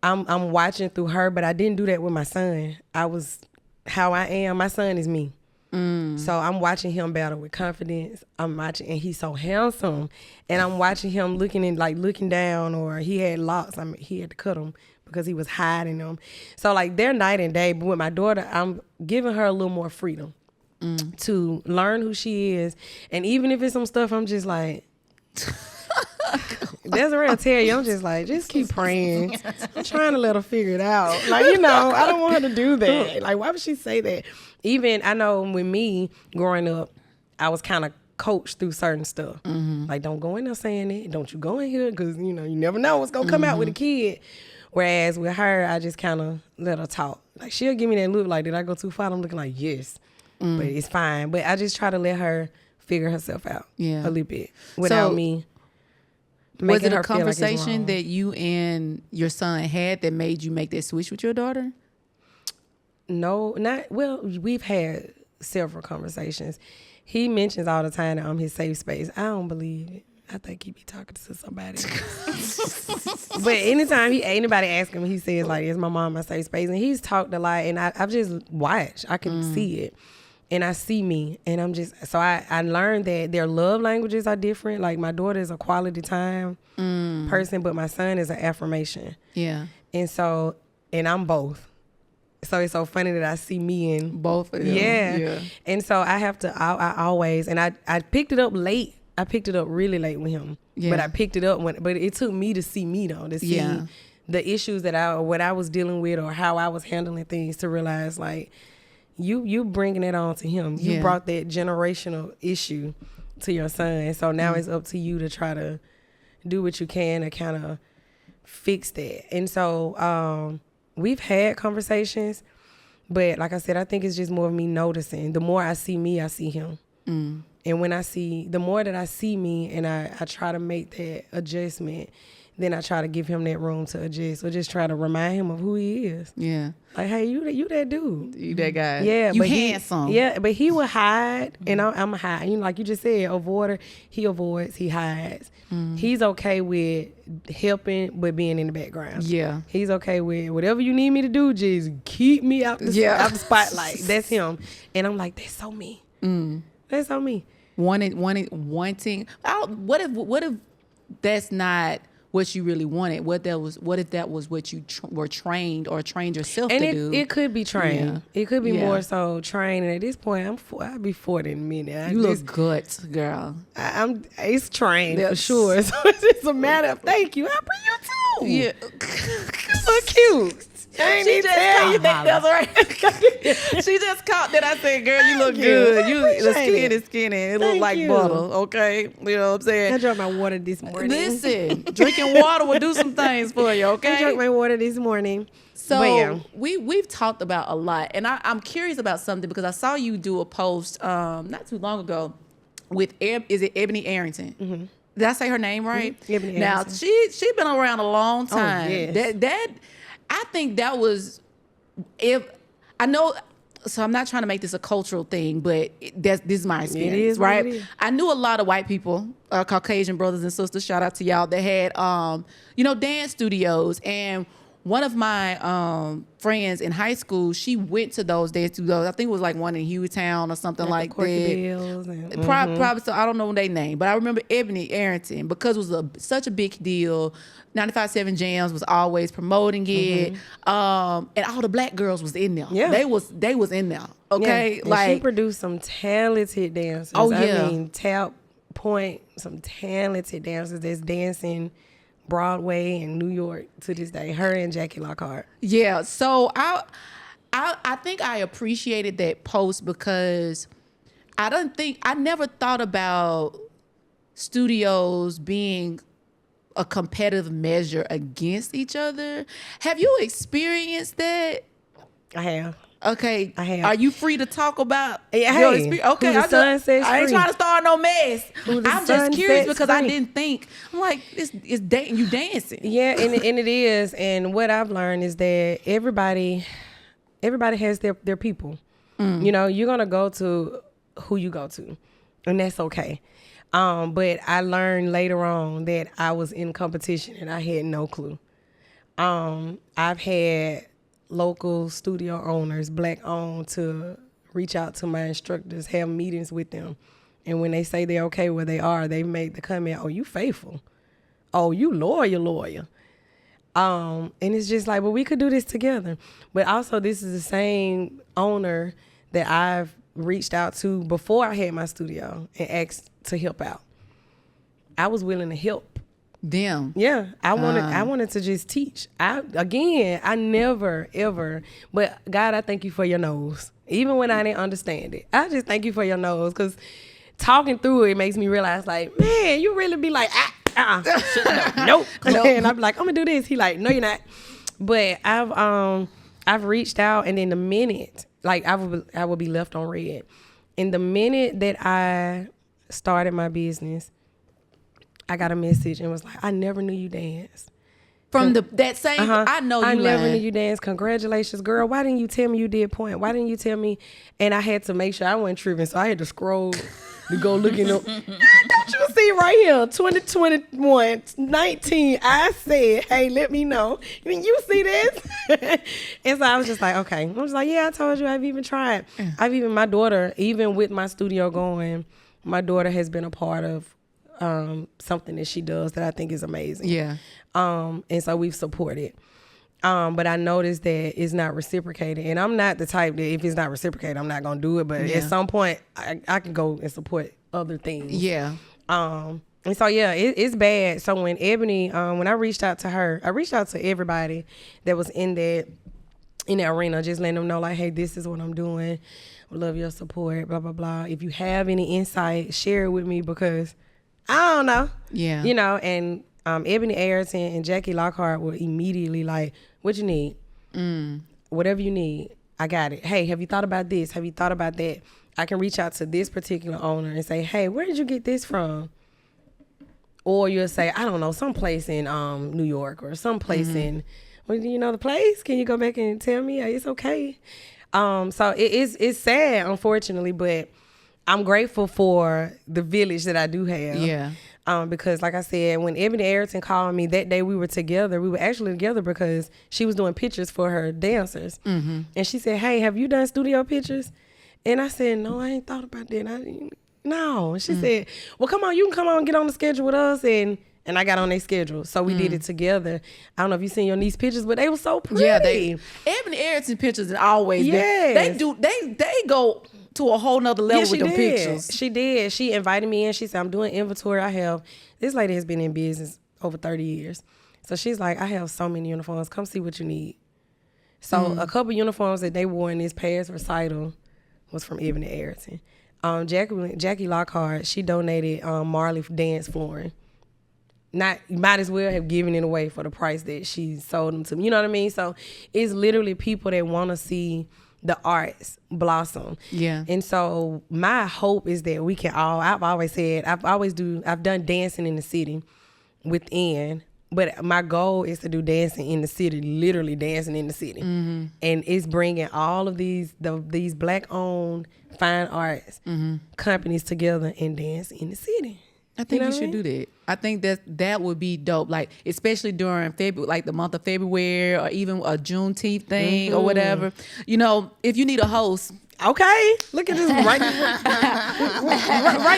I'm watching through her. But I didn't do that with my son. I was how I am. My son is me. So I'm watching him battle with confidence. I'm watching, and he's so handsome, and I'm watching him looking down, or he had locks. He had to cut them because he was hiding them. So like they're night and day. But with my daughter, I'm giving her a little more freedom to learn who she is. And even if it's some stuff, I'm just like, Desiree will tell you, I'm just like, just keep praying. I'm trying to let her figure it out. Like, I don't want her to do that. Like, why would she say that? Even, I know with me growing up, I was kind of coached through certain stuff. Like, don't go in there saying it. Don't you go in here, because, you never know what's going to come out with a kid. Whereas with her, I just kind of let her talk. Like, she'll give me that look like, did I go too far? I'm looking like, yes. But it's fine. But I just try to let her figure herself out a little bit without me. Was it a conversation that you and your son had that made you make that switch with your daughter? No, we've had several conversations. He mentions all the time that I'm his safe space. I don't believe it. I think he be talking to somebody else. But anytime anybody asks him, he says like, is my mom my safe space? And he's talked a lot, and I've just watched. I can see it. And I see me, and I'm just, so I learned that their love languages are different. Like my daughter is a quality time person, but my son is an affirmation. Yeah. And so, and I'm both. So it's so funny that I see me in both of them. Yeah. And so I always, and I picked it up late. I picked it up really late with him. Yeah. But I picked it up but it took me to see me though, to see the issues what I was dealing with, or how I was handling things, to realize like, you bringing it on to him. You brought that generational issue to your son. So now it's up to you to try to do what you can to kind of fix that. And so we've had conversations, but like I said, I think it's just more of me noticing. The more I see me, I see him. And when the more that I see me and I try to make that adjustment, then I try to give him that room to adjust or just try to remind him of who he is. Yeah. Like, hey, you that dude. You that guy. Yeah. You but handsome. But he will hide, and I'm a hide. You know, like you just said, avoider. He avoids, he hides. He's okay with helping, but being in the background. Yeah. He's okay with whatever you need me to do, just keep me out the spotlight. That's him. And I'm like, that's so me. That's so me. Wanting. What if that's not what you really wanted? What if that was what you were trained or trained yourself to do? It could be trained. Yeah. It could be more so trained. And at this point, I'll be 40 in a minute. You look guts, girl. It's trained for sure. So it's just a matter of thank you. How about you too? Yeah. You so cute. She just caught that. I said, girl, you look good. The skin is skinny. It look like butter. Okay. You know what I'm saying? I drank my water this morning. Listen, drinking water will do some things for you, okay? I drank my water this morning. So we've talked about a lot, and I'm curious about something because I saw you do a post not too long ago with is it Ebony Arrington? Mm-hmm. Did I say her name right? Mm-hmm. Ebony now Arrington. she been around a long time. Oh, yes. That I think that was I know. So I'm not trying to make this a cultural thing, but this is my experience, it is right? What it is. I knew a lot of white people, Caucasian brothers and sisters. Shout out to y'all that had, dance studios. And one of my friends in high school, she went to those dance studios. I think it was like one in Hughtown or something like that. Bills and, Probably. So I don't know their name, but I remember Ebony Arrington because it was such a big deal. 95.7 Jams was always promoting it, and all the black girls was in there. Yeah, they was in there. Okay, yeah. And she produced some talented dancers. Oh yeah, I mean, Tap Point, some talented dancers that's dancing Broadway and New York to this day. Her and Jackie Lockhart. Yeah, so I think I appreciated that post because I never thought about studios being a competitive measure against each other. Have you experienced that? I have. Okay. I have. Are you free to talk about your experience? Okay. I ain't trying to start no mess. I'm just curious because I didn't think. I'm like, you dancing. Yeah, and it is. And what I've learned is that everybody has their people. You know, you're gonna go to who you go to, and that's okay. But I learned later on that I was in competition and I had no clue. I've had local studio owners, black owned, to reach out to my instructors, have meetings with them. And when they say they're okay where they are, they make the comment, oh, you faithful. Oh, you loyal. And it's just like, well, we could do this together. But also this is the same owner that I've reached out to before I had my studio and asked to help out. I was willing to help them. Yeah, I wanted to just teach. I never ever. But God, I thank you for your nose. Even when I didn't understand it, I just thank you for your nose because talking through it makes me realize, like, man, you really be like, nope. And I'm like, I'm gonna do this. He like, no, you're not. But I've reached out, and then the minute, like, I will be left on red. And the minute that I started my business, I got a message and was like, I never knew you danced. From that same, I know you I never lying. knew you danced. Congratulations, girl. Why didn't you tell me you did point? Why didn't you tell me? And I had to make sure I wasn't tripping, so I had to scroll to go looking up. Don't you see right here, 2021, 19, I said, hey, let me know. You see this? And so I was just like, okay. I was like, yeah, I told you I've even tried. My daughter, even with my studio going, my daughter has been a part of something that she does that I think is amazing. Yeah. And so we've supported. But I noticed that it's not reciprocated. And I'm not the type that if it's not reciprocated, I'm not going to do it. But at some point, I can go and support other things. Yeah. And so, yeah, it's bad. So when Ebony, when I reached out to her, I reached out to everybody that was in that in the arena, just letting them know like, hey, this is what I'm doing. I love your support, blah, blah, blah. If you have any insight, share it with me because I don't know. Yeah. You know, and Ebony Ayrton and Jackie Lockhart were immediately like, what you need? Whatever you need, I got it. Hey, have you thought about this? Have you thought about that? I can reach out to this particular owner and say, hey, where did you get this from? Or you'll say, I don't know, someplace in New York or someplace in, well, do you know the place? Can you go back and tell me? It's okay. So it's sad, unfortunately, but I'm grateful for the village that I do have. Yeah. Because like I said, when Ebony Ayrton called me that day, we were together. We were actually together because she was doing pictures for her dancers. And she said, hey, have you done studio pictures? And I said, no, I ain't thought about that. No. And she said, well, come on, you can come on and get on the schedule with us. And I got on their schedule. So we did it together. I don't know if you seen your niece pictures, but they were so pretty. Yeah, Ebony Ayrton pictures are always Yes. they go to a whole nother level with them pictures. She did. She invited me in. She said, I'm doing inventory. This lady has been in business over 30 years. So she's like, I have so many uniforms. Come see what you need. So a couple uniforms that they wore in this past recital was from Ebony Ayrton. Jackie Lockhart, she donated Marley dance flooring. Might as well have given it away for the price that she sold them to me. You know what I mean? So it's literally people that want to see the arts blossom. Yeah. And so my hope is that we can all, I've always said, I've done dancing in the city within, but my goal is to do dancing in the city, literally dancing in the city. And it's bringing all of these Black owned fine arts companies together and dance in the city. I think You know you what I should do that. I think that would be dope. Like, especially during February, like the month of February, or even a Juneteenth thing or whatever. You know, if you need a host. Okay, look at this. Write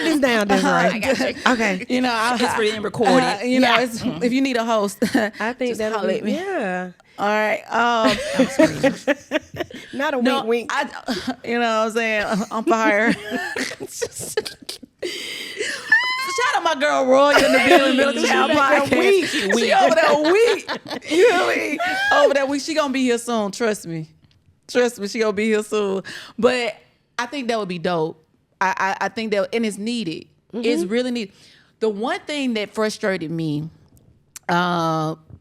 this down, Desiree. I got you. Okay. You know, It's for being recorded. you know, if you need a host, I think just that'll holler be, at me. yeah. All right. Not a No, wink. you know what I'm saying? I'm fired. Shout out my girl Roy in the building, Middle Child Podcast. She over there weak. You know what I mean? Over there week. She gonna be here soon. Trust me, she gonna be here soon. But I think that would be dope. I think that, and it's needed. It's really needed. The one thing that frustrated me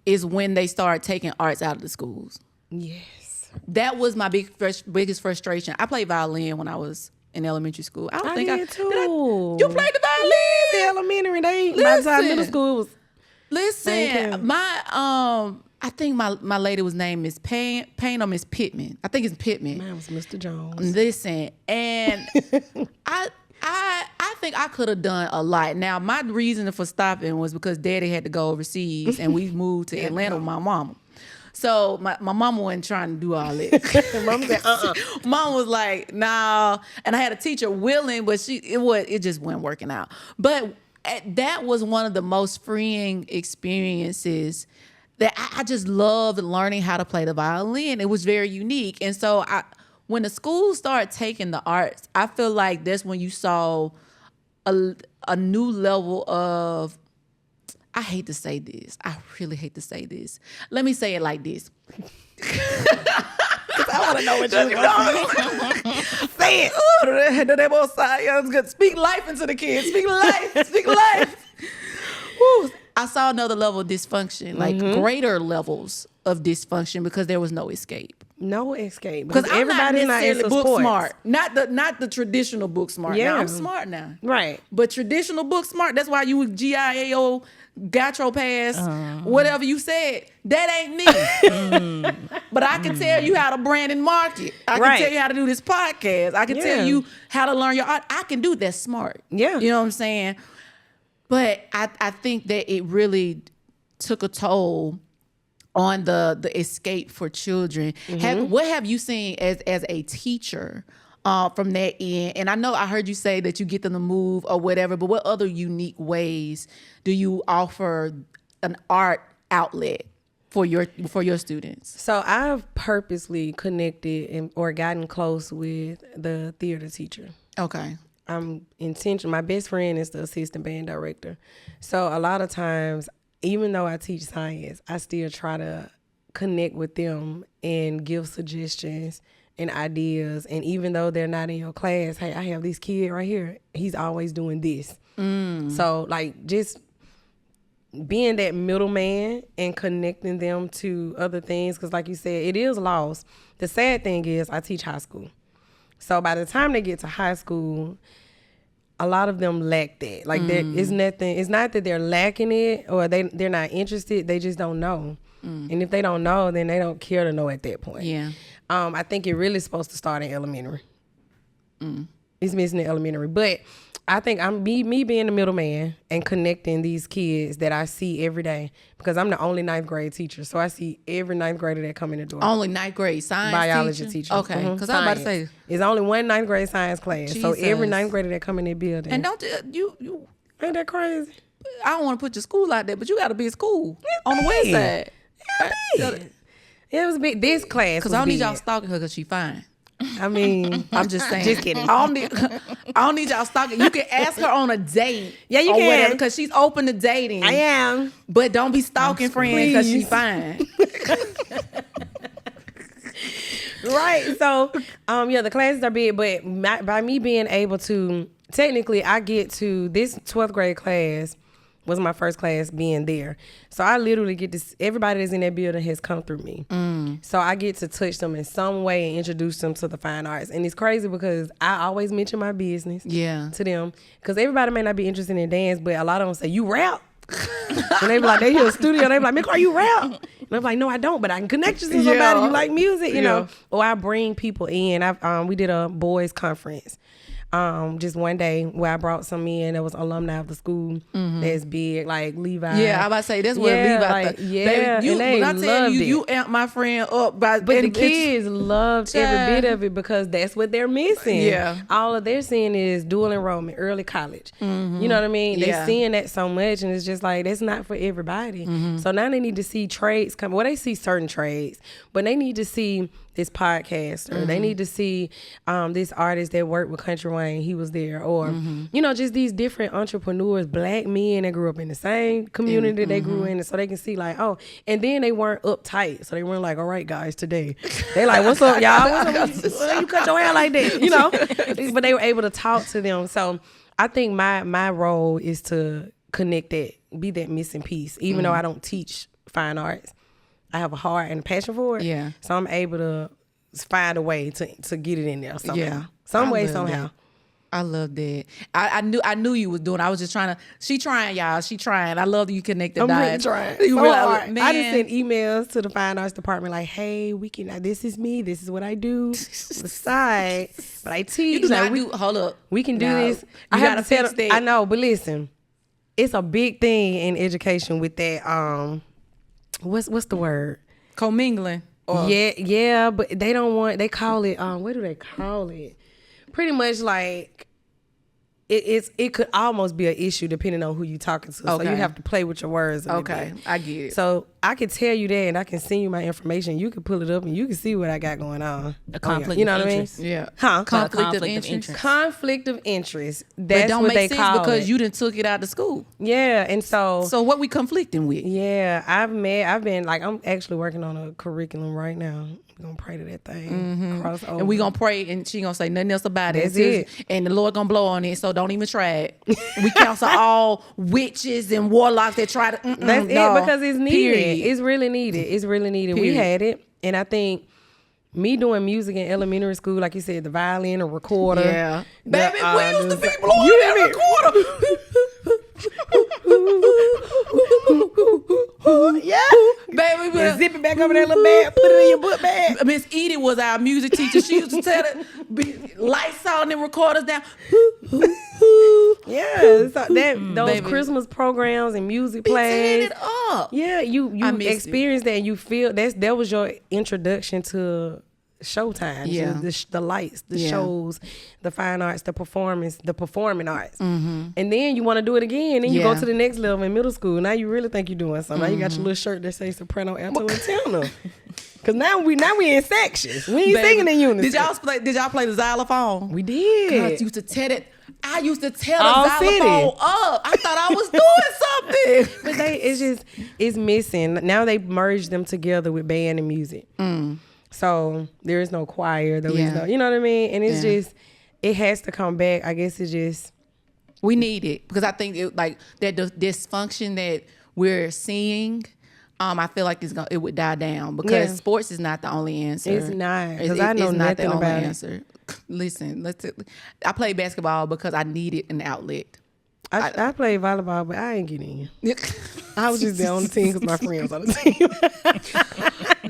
is when they start taking arts out of the schools. Yes. That was my biggest frustration. I played violin when I was in elementary school. I did too. You played the violin? The elementary, by the time middle school was. Listen, I think my lady was named Miss Payne or Miss Pittman. I think it's Pittman. Mine was Mr. Jones. Listen, and I think I could have done a lot. Now, my reason for stopping was because Daddy had to go overseas, and we moved to Atlanta with my mama. So my mama wasn't trying to do all that. Mom said, Mom was like, nah. And I had a teacher willing, but it just wasn't working out. But that was one of the most freeing experiences that I just loved learning how to play the violin. It was very unique. And so when the schools started taking the arts, I feel like that's when you saw a new level of, I hate to say this. I really hate to say this. Let me say it like this. I want to know what you're going to say. It. Speak life into the kids. Speak life. Speak life. Woo. I saw another level of dysfunction, like greater levels of dysfunction, because there was no escape. No escape. Because everybody's not necessarily book sports. smart. Not the traditional book smart. Yeah. Now, I'm smart now. Right. But traditional book smart, that's why you GIAO, Gastro Pass, whatever you said, that ain't me. But I can tell you how to brand and market. I can tell you how to do this podcast. I can tell you how to learn your art. I can do that smart. Yeah. You know what I'm saying? But I think that it really took a toll on the escape for children. What have you seen as a teacher from that end? And I know I heard you say that you get them to move or whatever, but what other unique ways do you offer an art outlet for your students? So I've purposely connected or gotten close with the theater teacher. Okay. I'm intentional. My best friend is the assistant band director. So a lot of times, even though I teach science, I still try to connect with them and give suggestions and ideas. And even though they're not in your class, hey, I have this kid right here. He's always doing this. So like just being that middleman and connecting them to other things. Because like you said, it is lost. The sad thing is I teach high school. So by the time they get to high school, a lot of them lack that. Like it's nothing. It's not that they're lacking it or they're not interested. They just don't know. And if they don't know, then they don't care to know at that point. Yeah. I think it really is supposed to start in elementary. It's missing in elementary. But I think I'm me being the middleman and connecting these kids that I see every day, because I'm the only 9th grade teacher. So I see every 9th grader that come in the door. Only 9th grade science biology teacher. Okay, because I was about to say. It's only one 9th grade science class. Jesus. So every 9th grader that come in that building. And don't you ain't that crazy? I don't want to put your school out there, but you got to be at school on the west side. Yeah, it was big. This class Because I don't need y'all stalking her because she fine. I mean, I'm just saying. Just kidding. I don't need y'all stalking. You can ask her on a date. Yeah, you can. Because she's open to dating. I am. But don't be stalking friends because she Please. fine. Right. So, the classes are big, but by me being able to, technically, I get to this 12th grade class was my first class being there. So I literally get to, everybody that's in that building has come through me. So I get to touch them in some way and introduce them to the fine arts. And it's crazy because I always mention my business to them. Because everybody may not be interested in dance, but a lot of them say, you rap? And they be like, they hear a studio, they be like, Mick, are you rap? And I'm like, no, I don't, but I can connect you to somebody. You like music, you know? Or I bring people in. We did a boys conference. Just one day where I brought some in that was alumni of the school that's big, like Levi. Yeah, I about to say that's where Levi. Like, baby, you, and they when I tell you, loved it. you amped my friend up. But the kids loved every bit of it because that's what they're missing. Yeah. All of they're seeing is dual enrollment, early college. You know what I mean? Yeah. They're seeing that so much, and it's just like, that's not for everybody. So now they need to see trades come. Well, they see certain trades, but they need to see this podcaster. They need to see this artist that worked with Country Wayne. He was there. Or, just these different entrepreneurs, black men that grew up in the same community they grew in. So they can see like, oh, and then they weren't uptight. So they weren't like, all right, guys, today. They like, what's up, y'all? What's up? Well, you cut your hair like that, But they were able to talk to them. So I think my role is to connect that, be that missing piece. Even though I don't teach fine arts, I have a heart and a passion for it. Yeah. So I'm able to find a way to get it in there somehow. Yeah. Some I way, love somehow. that. I love that. I knew you was doing. I was just trying to. She trying, y'all. She trying. I love that you connected. I'm really dots. trying. You So really, hard. man. I just sent emails to the fine arts department like, hey, we can. This is me. This is what I do. On the side, but I teach. You do like, not do. Hold up. we can do No. this. You I have gotta to tell fix them, that. I know, but listen, it's a big thing in education with that. What's the word? Commingling. Or, Yeah, but they don't want. They call it. What do they call it? Pretty much like. It could almost be an issue depending on who you talking to. So Okay. you have to play with your words a little Okay, bit. I get it. So I can tell you that, and I can send you my information. You can pull it up, and you can see what I got going on. A conflict You know of what I mean? interest. Yeah. Huh? Conflict of interest. Conflict of interest. But That's don't what they make sense call because it. you done took it out of school. Yeah, and so what we conflicting with? yeah, I've been like, I'm actually working on a curriculum right now. I'm gonna pray to that thing. Cross over. And we gonna pray, and she gonna say nothing else about it. That's it. And the Lord gonna blow on it, so don't even try it. We counsel all witches and warlocks that try to. That's it, because it's needed. Period. It's really needed. It's really needed. We Period. had it, and I think me doing music in elementary school, like you said, the violin, a recorder. Yeah. the, Baby, we used to be blowing you that hear me? recorder. Yeah, Baby, we and zip it back over that little bag, put it in your book bag. Miss Edie was our music teacher. She used to tell it, lights on and recorders down. Yeah, so those baby. Christmas programs and music Be plays. tearing it up. Yeah, you I miss experience that and you feel that was your introduction to showtime. Yeah. The lights, the Yeah. shows, the fine arts, the performing arts. And then you want to do it again. Then you go Yeah. to the next level in middle school. Now you really think you're doing something. Now you got your little shirt that says soprano, alto, and tenor. Cause now we in sections. We ain't Baby, singing in unison. Did y'all play the xylophone? We did. God, I used to tear it. I used to tear the All xylophone city. up. I thought I was doing something. But it's missing. Now they merged them together with band and music. So there is no choir. There is no, you know what I mean? And it's just, it has to come back. I guess it's just. We need it because I think like that dysfunction that we're seeing. I feel like it would die down because sports is not the only answer. It's not, because I know it's not nothing the only about answer. Listen, I play basketball because I needed an outlet. I played volleyball, but I ain't getting in. I was just there on the team because my friends on the team.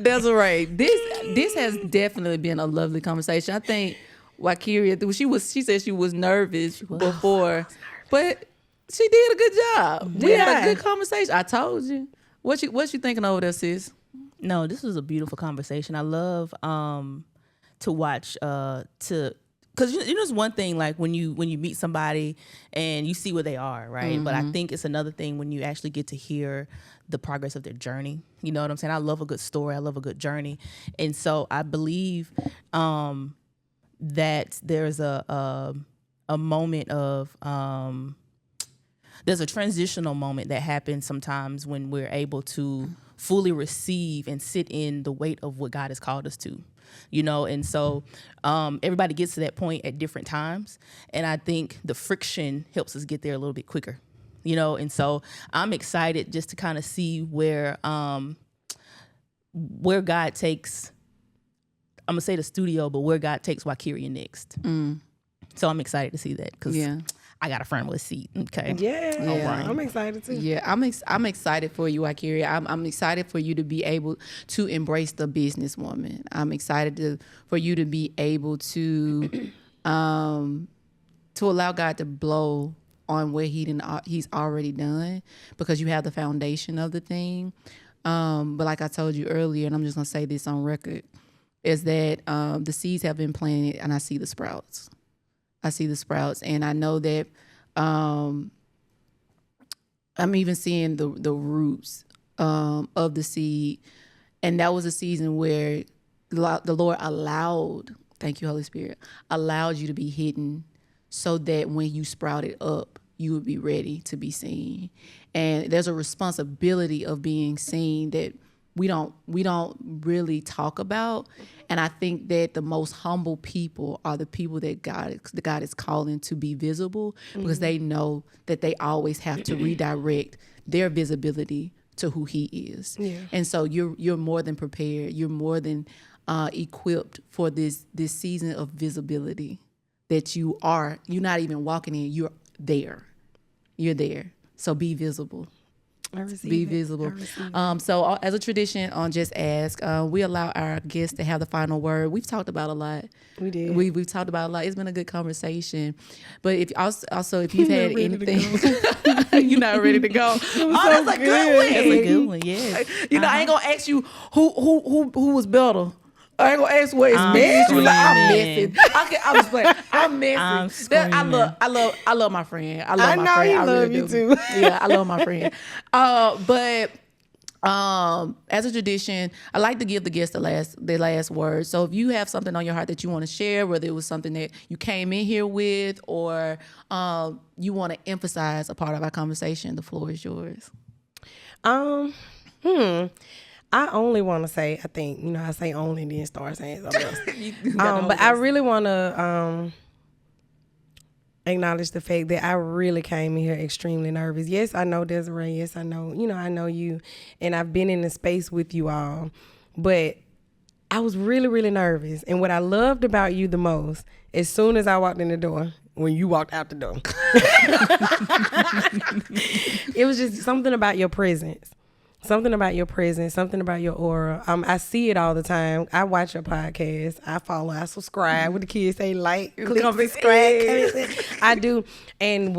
Desiree, this has definitely been a lovely conversation. I think Wykeria, she said she was nervous before, but she did a good job. We had a good conversation. I told you. What you thinking over there, sis? No, this was a beautiful conversation. I love to watch because you know, it's one thing like when you meet somebody and you see where they are, right? But I think it's another thing when you actually get to hear the progress of their journey. You know what I'm saying? I love a good story. I love a good journey, and so I believe that there's a moment of there's a transitional moment that happens sometimes when we're able to fully receive and sit in the weight of what God has called us to, you know? And so everybody gets to that point at different times. And I think the friction helps us get there a little bit quicker, you know? And so I'm excited just to kind of see where God takes, I'm gonna say the studio, but where God takes Wykeria next. So I'm excited to see that because I got a front row seat. Okay. Yeah. All right. I'm excited too. Yeah, I'm excited for you, Wykeria. I'm excited for you to be able to embrace the businesswoman. I'm excited for you to be able to allow God to blow on what He's already done because you have the foundation of the thing. But like I told you earlier, and I'm just gonna say this on record, is that the seeds have been planted, and I see the sprouts. And I know that I'm even seeing the roots of the seed. And that was a season where the Lord allowed, thank you, Holy Spirit, allowed you to be hidden so that when you sprouted up, you would be ready to be seen. And there's a responsibility of being seen that we don't really talk about. And I think that the most humble people are the people that God is calling to be visible because they know that they always have to redirect their visibility to who He is. Yeah. And so you're more than prepared. You're more than equipped for this season of visibility that you're not even walking in, you're there. You're there. So be visible. Be visible. So as a tradition on Jess Ask, we allow our guests to have the final word. We've talked about a lot. We did. We've talked about a lot. It's been a good conversation. But if you've had anything, you're not ready to go. That's a good one. That's a good one. Yeah. You know, I ain't gonna ask you who was better. I ain't gonna ask what is messed. You like I'm messing. I was playing. I'm messing. I love my friend. I love my friend. I really love you do. too. Yeah, I love my friend. But as a tradition, I like to give the guests the last word. So if you have something on your heart that you want to share, whether it was something that you came in here with, or you want to emphasize a part of our conversation, the floor is yours. I only want to say, I think, I say only and then start saying something else. But I really want to acknowledge the fact that I really came in here extremely nervous. Yes, I know Desiree. Yes, I know, I know you. And I've been in the space with you all. But I was really, really nervous. And what I loved about you the most, as soon as I walked in the door, when you walked out the door, it was just something about your presence. Something about your presence, something about your aura. I see it all the time. I watch your podcast. I follow. I subscribe. What the kids say, like, click, subscribe. I do. And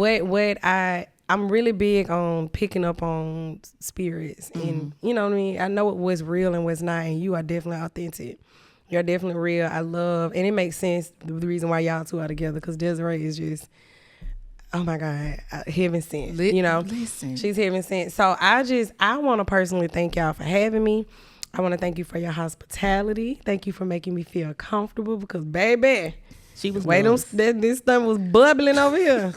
I'm really big on picking up on spirits. And you know what I mean? I know what's real and what's not. And you are definitely authentic. You're definitely real. I love, and it makes sense the reason why y'all two are together, because Desiree is just, oh my God, heaven sent. Listen. She's heaven sent. So I want to personally thank y'all for having me. I want to thank you for your hospitality. Thank you for making me feel comfortable, because baby, She was this stuff was bubbling over here.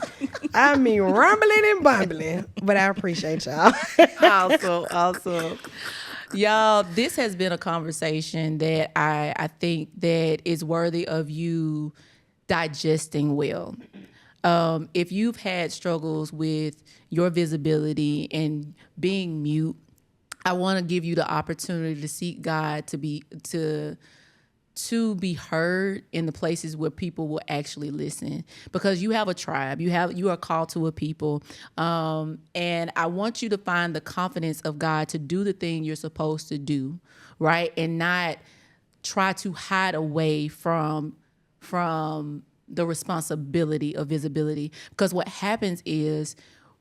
I mean, rumbling and bumbling. But I appreciate y'all. Awesome. Y'all, this has been a conversation that I think that is worthy of you digesting well. If you've had struggles with your visibility and being mute, I want to give you the opportunity to seek God to be heard in the places where people will actually listen, because you have a tribe, you are called to a people, and I want you to find the confidence of God to do the thing you're supposed to do, right, and not try to hide away from the responsibility of visibility, because what happens is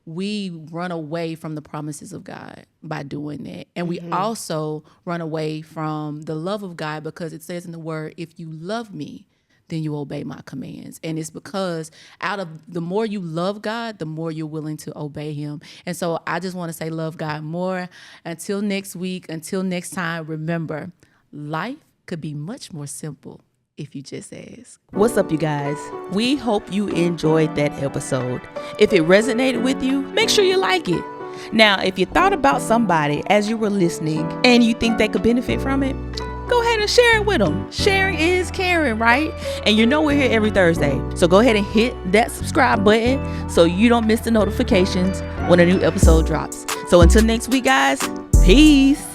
we run away from the promises of God by doing that. And we also run away from the love of God, because it says in the word, if you love me, then you obey my commands. And it's because out of the more you love God, the more you're willing to obey him. And so I just want to say, love God more. Until next week, until next time, remember, life could be much more simple if you just ask. What's up, you guys? We hope you enjoyed that episode. If it resonated with you, make sure you like it. Now, if you thought about somebody as you were listening and you think they could benefit from it, go ahead and share it with them. Sharing is caring, right? And you know we're here every Thursday. So go ahead and hit that subscribe button so you don't miss the notifications when a new episode drops. So until next week, guys, peace.